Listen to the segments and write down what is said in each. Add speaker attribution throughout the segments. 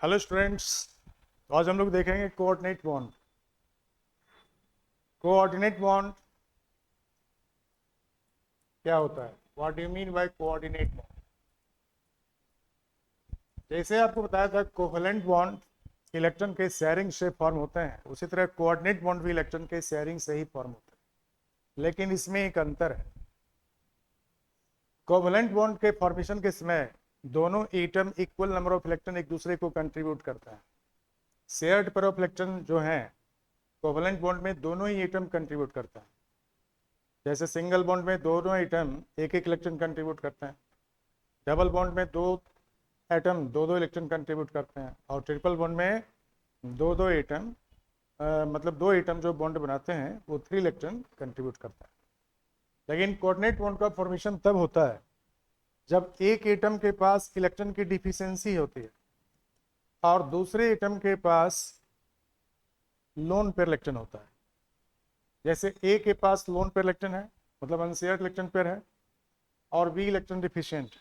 Speaker 1: Hello students, आज हम लोग देखेंगे कोऑर्डिनेट बॉन्ड। कोऑर्डिनेट बॉन्ड क्या होता है? What do you mean by coordinate bond? जैसे आपको बताया था, कोवैलेंट बॉन्ड इलेक्ट्रॉन के शेयरिंग से फॉर्म होते हैं, उसी तरह कोऑर्डिनेट बॉन्ड भी इलेक्ट्रॉन के शेयरिंग से ही फॉर्म होते हैं, लेकिन इसमें एक अंतर है। कोवैलेंट बॉन्ड के फॉर्मेशन के समय दोनों atom equal number of electron एक दूसरे को कंट्रीब्यूट करता है। शेयर्ड पेयर ऑफ इलेक्ट्रॉन जो है कोवैलेंट बॉन्ड में दोनों ही एटम कंट्रीब्यूट करता है। जैसे सिंगल बॉन्ड में दोनों एटम एक एक इलेक्ट्रॉन कंट्रीब्यूट करते हैं, डबल बॉन्ड में दो एटम दो दो इलेक्ट्रॉन कंट्रीब्यूट करते हैं, और ट्रिपल बॉन्ड में दो दो एटम मतलब दो एटम जो बॉन्ड बनाते हैं वो थ्री इलेक्ट्रॉन कंट्रीब्यूट करता है। लेकिन कोऑर्डिनेट बॉन्ड का फॉर्मेशन तब होता है जब एक एटम के पास इलेक्ट्रॉन की डिफिशियंसी होती है और दूसरे एटम के पास लोन पेयर इलेक्ट्रॉन होता है। जैसे ए के पास लोन पेयर इलेक्ट्रॉन है, मतलब अनशेयर्ड इलेक्ट्रॉन पेयर है, और बी इलेक्ट्रॉन डिफिशियंट।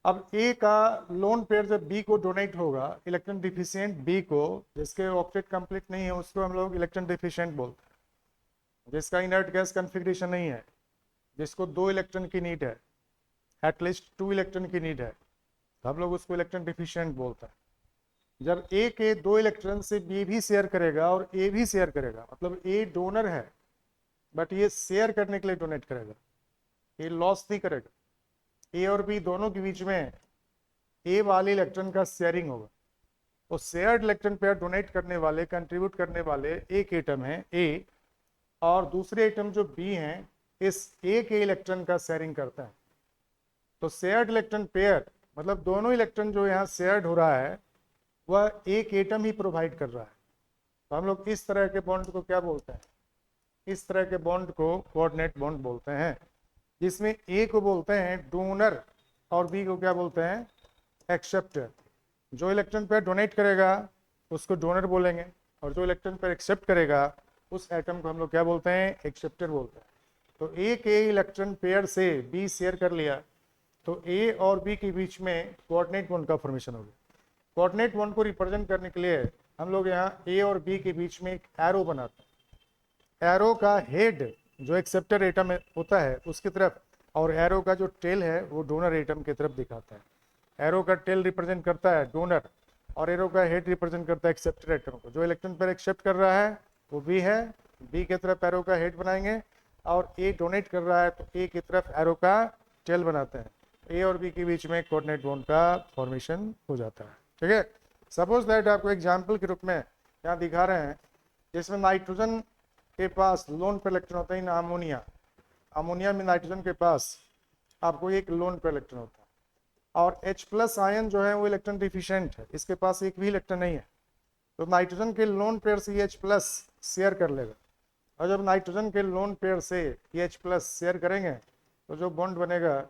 Speaker 1: अब ए का लोन पेयर जब बी को डोनेट होगा इलेक्ट्रॉन डिफिशियंट बी को, जिसके ऑक्टेट कंप्लीट नहीं है उसको हम लोग इलेक्ट्रॉन डिफिशियंट बोलते हैं। जिसका इनर्ट गैस कन्फिग्रेशन नहीं है, जिसको दो इलेक्ट्रॉन की नीड है, एटलीस्ट टू इलेक्ट्रॉन की नीड है, तो हम लोग उसको इलेक्ट्रॉन डिफिशियंट बोलते हैं। जब ए के दो इलेक्ट्रॉन से बी भी शेयर करेगा और ए भी शेयर करेगा, मतलब ए डोनर है बट ये शेयर करने के लिए डोनेट करेगा, ये लॉस नहीं करेगा। ए और बी दोनों के बीच में ए वाले इलेक्ट्रॉन का शेयरिंग होगा। तो शेयर्ड इलेक्ट्रॉन पेयर डोनेट करने वाले, कंट्रीब्यूट करने वाले एक एटम है ए, और दूसरे एटम जो बी हैं इस ए के इलेक्ट्रॉन का शेयरिंग करता है। तो शेयर्ड इलेक्ट्रॉन पेयर मतलब दोनों इलेक्ट्रॉन जो यहाँ शेयर्ड हो रहा है वह एक एटम ही प्रोवाइड कर रहा है। तो हम लोग इस तरह के बॉन्ड को क्या बोलते हैं? इस तरह के बॉन्ड को कोऑर्डिनेट बॉन्ड बोलते हैं, जिसमें ए को बोलते हैं डोनर और बी को क्या बोलते हैं? एक्सेप्टर। जो इलेक्ट्रॉन पेयर डोनेट करेगा उसको डोनर बोलेंगे, और जो इलेक्ट्रॉन पेयर एक्सेप्ट करेगा उस एटम को हम लोग क्या बोलते हैं? एक्सेप्टर बोलते हैं। तो ए के इलेक्ट्रॉन पेयर से बी शेयर कर लिया तो ए और बी के बीच में कोऑर्डिनेट बॉन्ड का फॉर्मेशन हो गया। कोऑर्डिनेट बॉन्ड को रिप्रेजेंट करने के लिए हम लोग यहाँ ए और बी के बीच में एक एरो बनाते हैं। एरो का हेड जो एक्सेप्टर एटम होता है उसकी तरफ, और एरो का जो टेल है वो डोनर एटम की तरफ दिखाता है। एरो का टेल रिप्रेजेंट करता है डोनर, और एरो का हेड रिप्रेजेंट करता है एक्सेप्टर एटम को। जो इलेक्ट्रॉन पर एक्सेप्ट कर रहा है वो बी है, बी की तरफ एरो का हेड बनाएंगे, और ए डोनेट कर रहा है तो ए की तरफ एरो का टेल बनाते हैं। ए और बी के बीच में कोऑर्डिनेट बॉन्ड का फॉर्मेशन हो जाता है। ठीक है, सपोज दैट आपको एग्जाम्पल के रूप में यहाँ दिखा रहे हैं, जिसमें नाइट्रोजन के पास लोन पे इलेक्ट्रॉन होता है ना, अमोनिया। अमोनिया में नाइट्रोजन के पास आपको एक लोन पे इलेक्ट्रॉन होता है, और H प्लस आयन जो है वो इलेक्ट्रॉन डिफिशियंट है, इसके पास एक भी इलेक्ट्रॉन नहीं है। तो नाइट्रोजन के लोन पेयर से H प्लस शेयर कर लेगा, और जब नाइट्रोजन के लोन पेयर से H प्लस शेयर करेंगे तो जो बॉन्ड बनेगा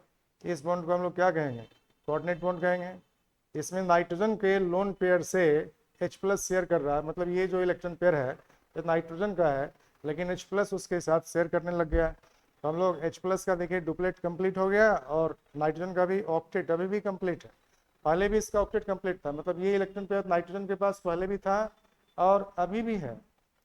Speaker 1: इस बॉन्ड को हम लोग क्या कहेंगे? कोऑर्डिनेट बॉन्ड कहेंगे। इसमें नाइट्रोजन के लोन पेयर से H प्लस शेयर कर रहा है, मतलब ये जो इलेक्ट्रॉन पेयर है ये नाइट्रोजन का है, लेकिन H प्लस उसके साथ शेयर करने लग गया। तो हम लोग H प्लस का देखिए डुप्लेट कंप्लीट हो गया, और नाइट्रोजन का भी ऑक्टेट अभी भी कंप्लीट है। पहले भी इसका ऑक्टेट कंप्लीट था, मतलब ये इलेक्ट्रॉन पेयर नाइट्रोजन के पास पहले भी था और अभी भी है।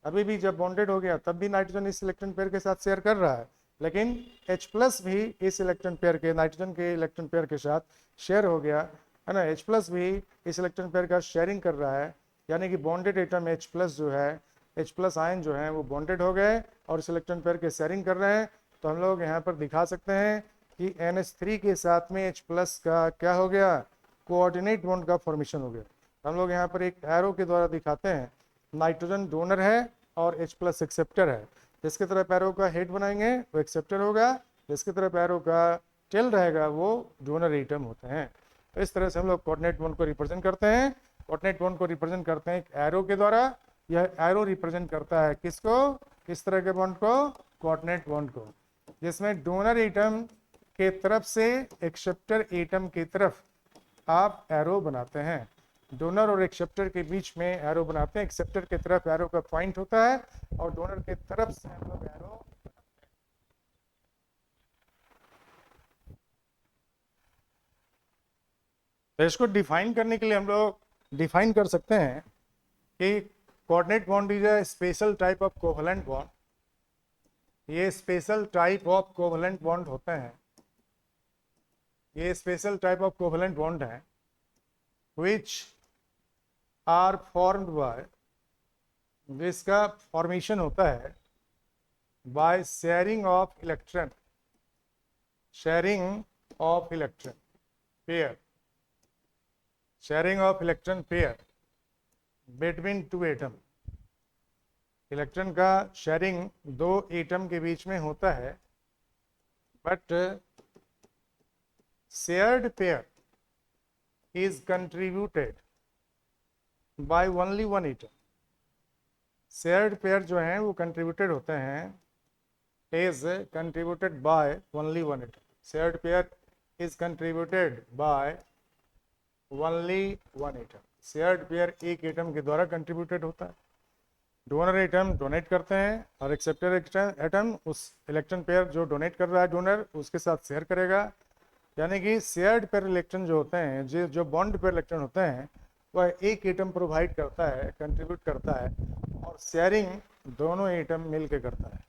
Speaker 1: अभी भी जब बॉन्डेड हो गया तब भी नाइट्रोजन इस इलेक्ट्रॉन पेयर के साथ शेयर कर रहा है, लेकिन H प्लस भी इस इलेक्ट्रॉन पेयर के, नाइट्रोजन के इलेक्ट्रॉन पेयर के साथ शेयर हो गया है ना। H प्लस भी इस इलेक्ट्रॉन पेयर का शेयरिंग कर रहा है, यानी कि बॉन्डेड एटम H प्लस जो है, H प्लस आयन जो है वो बॉन्डेड हो गए और इस इलेक्ट्रॉन पेयर के शेयरिंग कर रहे हैं। तो हम लोग यहाँ पर दिखा सकते हैं कि NH3 के साथ में H प्लस का क्या हो गया? कोऑर्डिनेट बॉन्ड का फॉर्मेशन हो गया। हम लोग यहाँ पर एक एरो के द्वारा दिखाते हैं, नाइट्रोजन डोनर है और H प्लस एक्सेप्टर है। जिसकी तरफ एरो का हेड बनाएंगे वो एक्सेप्टर होगा, जिसकी तरफ एरो का टेल रहेगा वो डोनर एटम होते हैं। तो इस तरह से हम लोग कोऑर्डिनेट बॉन्ड को रिप्रेजेंट करते हैं। कोऑर्डिनेट बॉन्ड को रिप्रेजेंट करते हैं एक एरो के द्वारा। यह एरो रिप्रेजेंट करता है किसको? किस तरह के बॉन्ड को? कोऑर्डिनेट बॉन्ड को, जिसमें डोनर एटम के तरफ से एक्सेप्टर एटम की तरफ आप एरो बनाते हैं। डोनर और एक्सेप्टर के बीच में एरो बनाते हैं। एक्सेप्टर की तरफ एरो का पॉइंट होता है और डोनर की तरफ से हम लोग एरो। तो इसको डिफाइन करने के लिए हम लोग डिफाइन कर सकते हैं कि coordinate bond is a special type of covalent bond. ये special type of covalent bond होते हैं, ये special type of covalent bond हैं विच आर फॉर्म्ड बाय, जिसका फॉर्मेशन होता है by sharing of electron, sharing of electron pair, sharing of electron pair between two atom. Electron का sharing दो atom के बीच में होता है, but shared pair is contributed by only one atom. Shared pair जो हैं वो कंट्रीब्यूटेड होते हैं, is contributed by only one atom. Shared pair is contributed by only one atom. Shared pair एक एटम के द्वारा कंट्रीब्यूटेड होता है। डोनर एटम डोनेट करते हैं और एक्सेप्टर एटम उस इलेक्ट्रॉन पेयर जो डोनेट कर रहा है डोनर उसके साथ शेयर करेगा। यानी कि शेयर्ड पेयर इलेक्ट्रॉन जो होते हैं, जो बॉन्ड पेयर इलेक्ट्रॉन होते हैं, वह एक एटम प्रोवाइड करता है, कंट्रीब्यूट करता है, और शेयरिंग दोनों एटम मिल के करता है।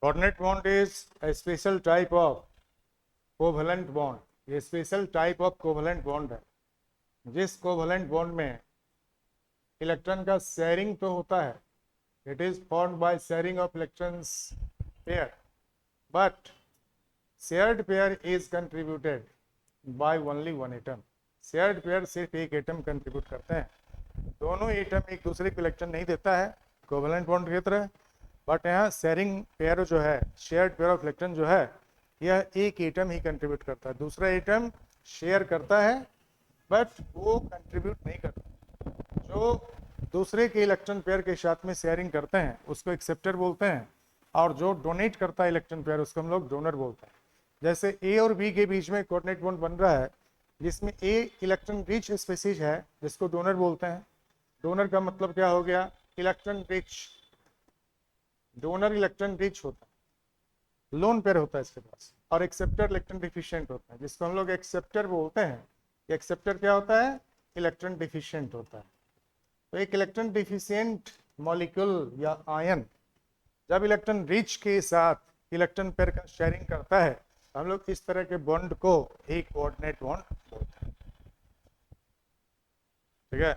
Speaker 1: Coordinate bond is a special type of covalent bond. ये special type of covalent bond है जिस कोवलेंट बॉन्ड में इलेक्ट्रॉन का शेयरिंग तो होता है, it is formed by sharing of electrons pair, but shared pair is contributed by only one atom. Shared pair सिर्फ एक एटम कंट्रीब्यूट करते हैं, दोनों एटम एक दूसरे को इलेक्ट्रॉन नहीं देता है कोवलेंट बॉन्ड की तरह, बट यहाँ शेयरिंग पेयर जो है, शेयर्ड पेयर ऑफ इलेक्ट्रॉन जो है, यह एक एटम ही कंट्रीब्यूट करता है। दूसरा एटम शेयर करता है बट वो कंट्रीब्यूट नहीं करता। जो दूसरे के इलेक्ट्रॉन पेयर के साथ में शेयरिंग करते हैं उसको एक्सेप्टर बोलते हैं, और जो डोनेट करता है इलेक्ट्रॉन पेयर उसको हम लोग डोनर बोलते हैं। जैसे ए और बी के बीच में कोऑर्डिनेट बॉन्ड बन रहा है जिसमें ए इलेक्ट्रॉन रिच स्पीशीज है जिसको डोनर बोलते हैं। डोनर का मतलब क्या हो गया? Electron rich. Donor electron rich होता है, लोन पेयर होता है इसके पास, और एक्सेप्टर इलेक्ट्रॉन डिफिशिएंट होता है जिसको हम लोग एक्सेप्टर बोलते हैं। एक्सेप्टर क्या होता है? इलेक्ट्रॉन डिफिशिएंट होता है। तो एक इलेक्ट्रॉन डिफिशिएंट मॉलिक्यूल या आयन जब इलेक्ट्रॉन रिच के साथ इलेक्ट्रॉन पेयर का शेयरिंग करता है, हम लोग इस तरह के बॉन्ड को एक कोऑर्डिनेट बॉन्ड बोलते हैं। ठीक है।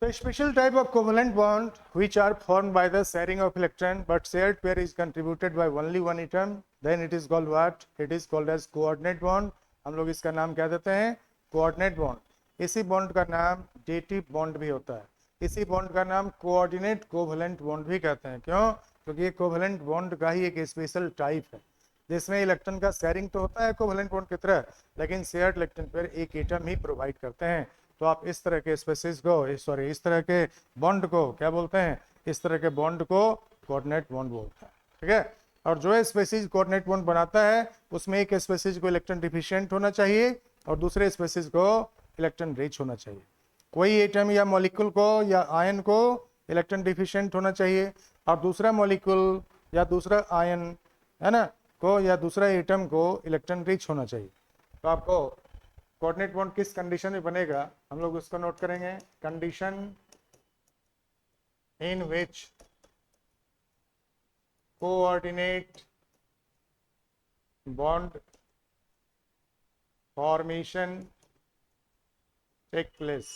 Speaker 1: The special type of covalent bond which are formed by the sharing of electron but shared pair is contributed by only one atom, then it is called what? It is called as coordinate bond. हम लोग इसका नाम क्या देते हैं? Coordinate bond. इसी bond का नाम डेटिव बॉन्ड भी होता है। इसी बॉन्ड का नाम कोऑर्डिनेट कोवलेंट बॉन्ड भी कहते हैं। क्यों? क्योंकि ये कोवलेंट बॉन्ड का ही एक स्पेशल टाइप है जिसमें इलेक्ट्रॉन का शेयरिंग तो होता है कोवलेंट बॉन्ड की तरह, लेकिन शेयर्ड इलेक्ट्रॉन पेयर एक एटम ही प्रोवाइड करते हैं। तो आप इस तरह के स्पेसिस को इस तरह के बॉन्ड को क्या बोलते हैं? इस तरह के बॉन्ड को कोऑर्डिनेट बॉन्ड बोलते हैं। ठीक है। और जो स्पेसिस कोऑर्डिनेट बॉन्ड बनाता है उसमें एक स्पेसिस को इलेक्ट्रॉन डिफिशिएंट होना चाहिए और दूसरे स्पेसिस को इलेक्ट्रॉन रिच होना चाहिए। कोई एटम या मॉलिक्यूल को या आयन को इलेक्ट्रॉन डिफिशिएंट होना चाहिए और दूसरा मॉलिक्यूल या दूसरा आयन है ना को या दूसरा एटम को इलेक्ट्रॉन रिच होना चाहिए। तो आपको कोऑर्डिनेट बॉन्ड किस कंडीशन में बनेगा हम लोग उसको नोट करेंगे। Condition in which coordinate bond formation take place.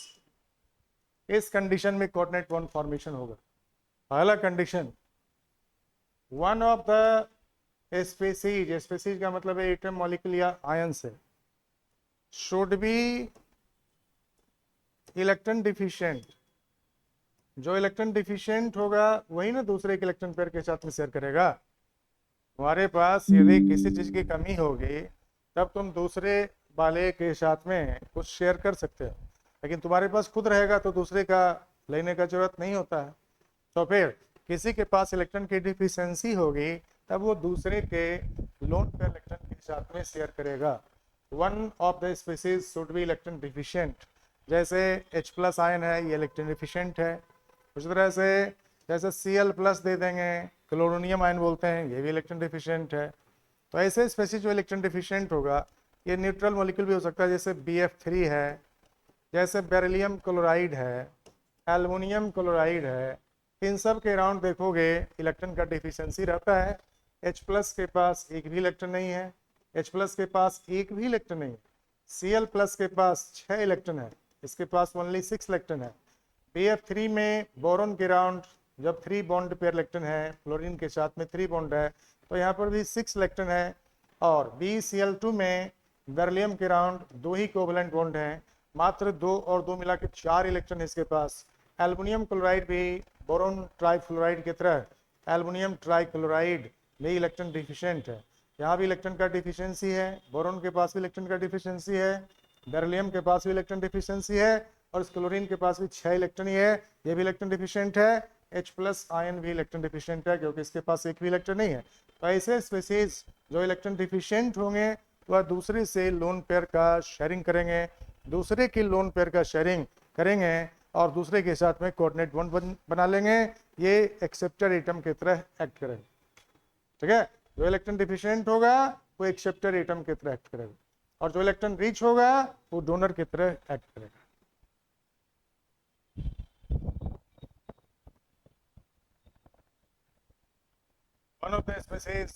Speaker 1: इस कंडीशन में कोऑर्डिनेट बॉन्ड फॉर्मेशन होगा। पहला condition, one of the species, species का मतलब है एटम मॉलिक्यूल या आयन से, should be इलेक्ट्रॉन डिफिशिएंट। जो इलेक्ट्रॉन डिफिशिएंट होगा वही ना दूसरे के इलेक्ट्रॉन पेयर के साथ में शेयर करेगा। तुम्हारे पास यदि किसी चीज की कमी होगी तब तुम दूसरे वाले के साथ में कुछ शेयर कर सकते हो, लेकिन तुम्हारे पास खुद रहेगा तो दूसरे का लेने का जरूरत नहीं होता है। तो फिर किसी के पास इलेक्ट्रॉन की डिफिशियंसी होगी तब वो दूसरे के लोन पेयर इलेक्ट्रॉन के साथ में शेयर करेगा। One of the species should be electron deficient, जैसे H+ आयन है ये इलेक्ट्रॉन डिफिशिएंट है। उसी तरह से जैसे Cl+ दे देंगे, क्लोरोनियम आयन बोलते हैं, ये भी इलेक्ट्रॉन डिफिशिएंट है। तो ऐसे स्पीसीज जो इलेक्ट्रॉन डिफिशिएंट होगा ये न्यूट्रल मॉलिक्यूल भी हो सकता है, जैसे BF3 है, जैसे बेरिलियम क्लोराइड है, एल्युमिनियम क्लोराइड है। इन सब के अराउंड देखोगे इलेक्ट्रॉन का डिफिशियंसी रहता है। H+ के पास एक भी इलेक्ट्रॉन नहीं है, H+ के पास एक भी इलेक्ट्रॉन नहीं है। Cl+ के पास 6 इलेक्ट्रॉन है, इसके पास ओनली 6 इलेक्ट्रॉन है। BF3 में बोरॉन के अराउंड जब 3 बॉन्ड पेयर इलेक्ट्रॉन है, फ्लोरीन के साथ में 3 बॉन्ड है, तो यहाँ पर भी 6 इलेक्ट्रॉन है। और BCl2 में बेरिलियम के अराउंड 2 ही कोवलेंट बॉन्ड हैं, मात्र 2 और 2 मिला के 4 इलेक्ट्रॉन है इसके पास। एल्युमिनियम क्लोराइड भी बोरोन ट्राइफ्लोराइड की तरह एल्युमिनियम ट्राइक्लोराइड भी इलेक्ट्रॉन डिफिशिएंट है, यहाँ भी इलेक्ट्रॉन का डिफिशियंसी है। बोरोन के पास भी इलेक्ट्रॉन का डिफिशियंसी है, बेरिलियम के पास भी इलेक्ट्रॉन डिफिशियंसी है, और इस क्लोरीन के पास भी 6 इलेक्ट्रॉन ही है, ये भी इलेक्ट्रॉन डिफिशिएंट है। H+ आयन भी इलेक्ट्रॉन डिफिशिएंट है क्योंकि इसके पास एक भी इलेक्ट्रॉन नहीं है। तो ऐसे स्पीसीज जो इलेक्ट्रॉन डिफिशिएंट होंगे वह दूसरे से लोन पेयर का शेयरिंग करेंगे, दूसरे की लोन पेयर का शेयरिंग करेंगे और दूसरे के साथ में कोऑर्डिनेट बॉन्ड बना लेंगे। ये एक्सेप्टर एटम की तरह एक्ट करेंगे। ठीक है, जो इलेक्ट्रॉन डिफिशिएंट होगा वो एक्सेप्टर एटम की तरह एक्ट करेगा, और जो इलेक्ट्रॉन रिच होगा वो डोनर की तरह एक्ट करेगा। One of the species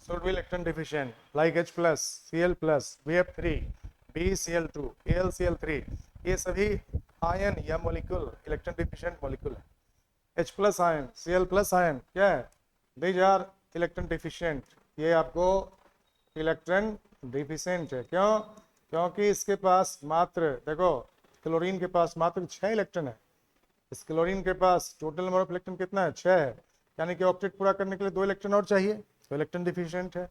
Speaker 1: should be electron deficient, like H+, Cl+, BF3, BeCl2, AlCl3, ये सभी आयन या मॉलिक्यूल इलेक्ट्रॉन डिफिशिएंट मॉलिक्यूल है। H+ आयन, Cl+ आयन क्या है? दीज आर इलेक्ट्रॉन डिफिशिएंट, ये आपको इलेक्ट्रॉन डिफिशिएंट है। क्यों? क्योंकि इसके पास मात्र, देखो क्लोरीन के पास मात्र 6 इलेक्ट्रॉन है, इस क्लोरीन के पास टोटल नंबर ऑफ इलेक्ट्रॉन कितना है? 6 है, यानी कि ऑक्टेट पूरा करने के लिए 2 इलेक्ट्रॉन और चाहिए, तो इलेक्ट्रॉन डिफिशिएंट है।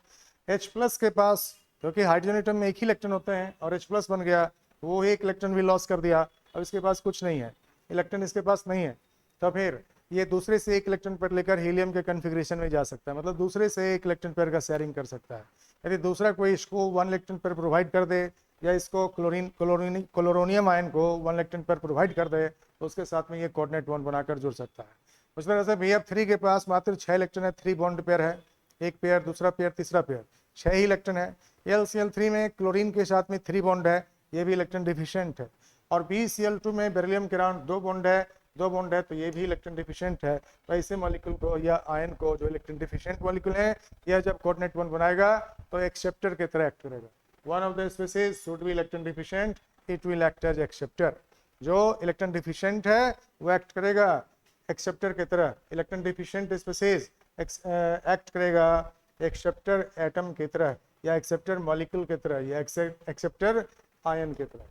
Speaker 1: H+ के पास क्योंकि हाइड्रोजन एटम में एक ही इलेक्ट्रॉन होते हैं और H+ बन गया, वो एक इलेक्ट्रॉन भी लॉस कर दिया, अब इसके पास कुछ नहीं है, इलेक्ट्रॉन इसके पास नहीं है। तो फिर ये दूसरे से एक इलेक्ट्रॉन पेयर लेकर हीलियम के कन्फिग्रेशन में जा सकता है, मतलब दूसरे से एक इलेक्ट्रॉन पेयर का शेयरिंग कर सकता है। यदि दूसरा कोई इसको 1 इलेक्ट्रॉन पेयर प्रोवाइड कर दे, या इसको क्लोरोनियम आयन को 1 इलेक्ट्रॉन पेयर प्रोवाइड कर दे, तो उसके साथ में ये कोऑर्डिनेट बॉन्ड बनाकर जुड़ सकता है। उस तरह से BF3 के पास मात्र 6 इलेक्ट्रॉन है, 3 बॉन्ड पेयर है, एक पेयर, दूसरा पेयर, तीसरा पेयर, 6 ही इलेक्ट्रॉन है। LCl3 में क्लोरीन के साथ में 3 बॉन्ड है, ये भी इलेक्ट्रॉन डिफिशिएंट है। और BCl2 में बेरिलियम के अराउंड 2 बॉन्ड है, 2 बॉन्ड है, तो ये भी इलेक्ट्रॉन डिफिशिएंट है। तो ऐसे मॉलिक्यूल को या आयन को जो इलेक्ट्रॉन डिफिशिएंट मॉलिक्यूल है, यह जब कोऑर्डिनेट बॉन्ड बनाएगा तो एक्सेप्टर की तरह एक्ट करेगा। One of the species should be electron deficient, it will act as acceptor. जो इलेक्ट्रॉन डिफिशिएंट है वो एक्ट करेगा एक्सेप्टर की तरह, इलेक्ट्रॉन डिफिशिएंट स्पीसीज एक्ट करेगा एक्सेप्टर एटम की तरह, या एक्सेप्टर मॉलिक्यूल की तरह, या एक्सेप्टर आयन की तरह।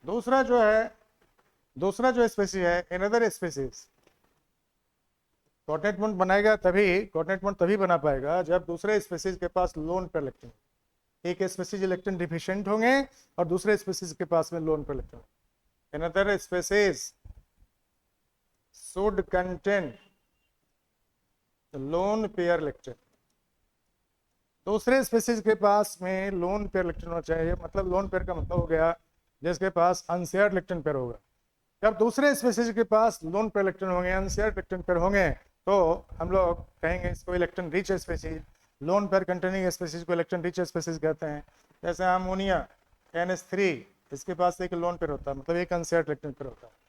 Speaker 1: दूसरा जो स्पीसीज है, अनदर स्पीसीज कोऑर्डिनेट बॉन्ड बनाएगा, तभी कोऑर्डिनेट बॉन्ड तभी बना पाएगा जब दूसरे स्पीसीज के पास लोन पेयर इलेक्ट्रॉन, एक स्पीसीज इलेक्ट्रॉन डिफिशिएंट होंगे और दूसरे स्पीसीज के पास में lone pair electron. Another species should contain lone pair electron, दूसरे स्पीसीज के पास में लोन पेयर इलेक्ट्रॉन होना चाहिए। मतलब लोन पेयर का मतलब हो गया जिसके पास अनशेयर्ड इलेक्ट्रॉन पेयर होगा। जब दूसरे स्पीसीज के पास लोन पेयर इलेक्ट्रॉन होंगे, अनशेयर्ड इलेक्ट्रॉन पेयर होंगे, तो हम लोग कहेंगे इसको electron rich species. Lone pair containing species को इलेक्ट्रॉन रिच स्पीसीज कहते हैं। जैसे अमोनिया NH3, इसके पास एक लोन पेयर होता है, मतलब एक अनशेयर्ड इलेक्ट्रॉन पेयर होता है।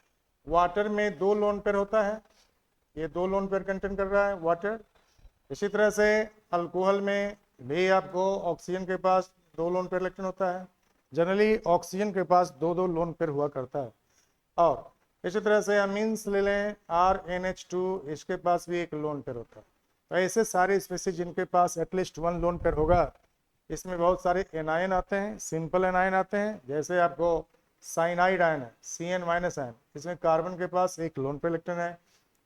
Speaker 1: वाटर में 2 लोन पेयर होता है, ये 2 लोन पेयर कंटेन कर रहा है वाटर। इसी तरह से अल्कोहल में भी आपको ऑक्सीजन के पास 2 लोन पेयर इलेक्ट्रॉन होता है। जनरली ऑक्सीजन के पास 2 लोन पेयर हुआ करता है। और इसी तरह से अमीन्स ले लें, RNH2, इसके पास भी एक लोन पेयर होता है। तो ऐसे सारे स्पीसीज जिनके पास एटलीस्ट 1 लोन पेयर होगा। इसमें बहुत सारे एनायन आते हैं, सिंपल एनायन आते हैं, जैसे आपको साइनाइड आयन है, Cn- आयन, इसमें कार्बन के पास एक लोन पेयर इलेक्ट्रॉन है।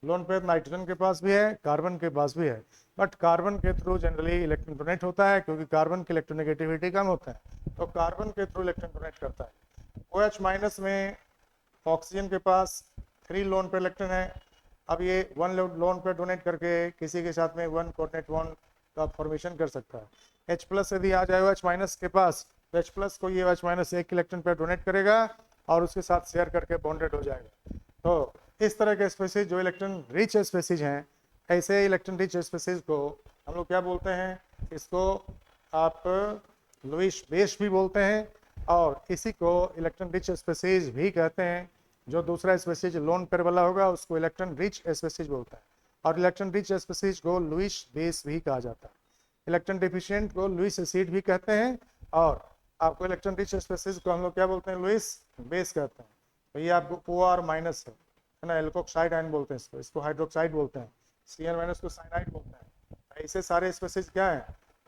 Speaker 1: लोन पेयर नाइट्रोजन के पास भी है, कार्बन के पास भी है, बट कार्बन के थ्रू जनरली इलेक्ट्रॉन डोनेट होता है क्योंकि कार्बन की इलेक्ट्रोनेगेटिविटी कम होता है, तो कार्बन के थ्रू इलेक्ट्रॉन डोनेट करता है। OH माइनस में ऑक्सीजन के पास 3 लोन पेयर इलेक्ट्रॉन है। अब ये 1 लोन पेयर डोनेट करके किसी के साथ में 1 कोऑर्डिनेट बॉन्ड का फॉर्मेशन कर सकता है। H प्लस यदि आ जाए OH माइनस के पास, तो H प्लस को ये OH माइनस एक इलेक्ट्रॉन पेयर डोनेट करेगा और उसके साथ शेयर करके बॉन्डेड हो जाएगा। तो इस तरह के स्पेसीज जो इलेक्ट्रॉन रिच स्पेसीज हैं, ऐसे इलेक्ट्रॉन रिच स्पेसीज को हम लोग क्या बोलते हैं, इसको आप लुईस बेस भी बोलते हैं, और इसी को इलेक्ट्रॉन रिच स्पेसीज भी कहते हैं। जो दूसरा स्पेसीज लोन पेयर वाला होगा उसको इलेक्ट्रॉन रिच स्पेसीज बोलता है, और इलेक्ट्रॉन रिच स्पेसीज को लुईस बेस भी कहा जाता है। इलेक्ट्रॉन डिफिशिएंट को लुईस एसिड भी कहते हैं, और आपको इलेक्ट्रॉन रिच स्पेसीज को हम लोग क्या बोलते हैं, लुईस बेस कहते हैं। तो ये आपको OR माइनस है ना, एल्कोक्साइड आयन बोलते हैं इसको हाइड्रोक्साइड बोलते हैं, Cl माइनस को साइनाइड बोलते हैं। ऐसे सारे स्पेसीज क्या है,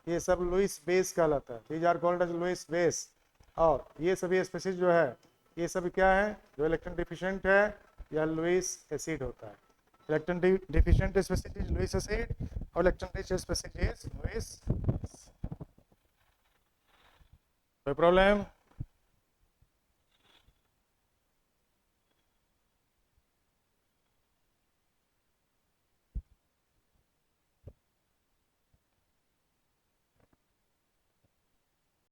Speaker 1: ये सब लुईस बेस कहलाता है, these are called as Lewis base. और ये सभी स्पेसीज जो है, ये सभी क्या है, जो इलेक्ट्रॉन डिफिशिएंट है या लुईस एसिड होता है। Electron deficient species is Lewis acid और electron rich species is Lewis base. कोई प्रॉब्लम?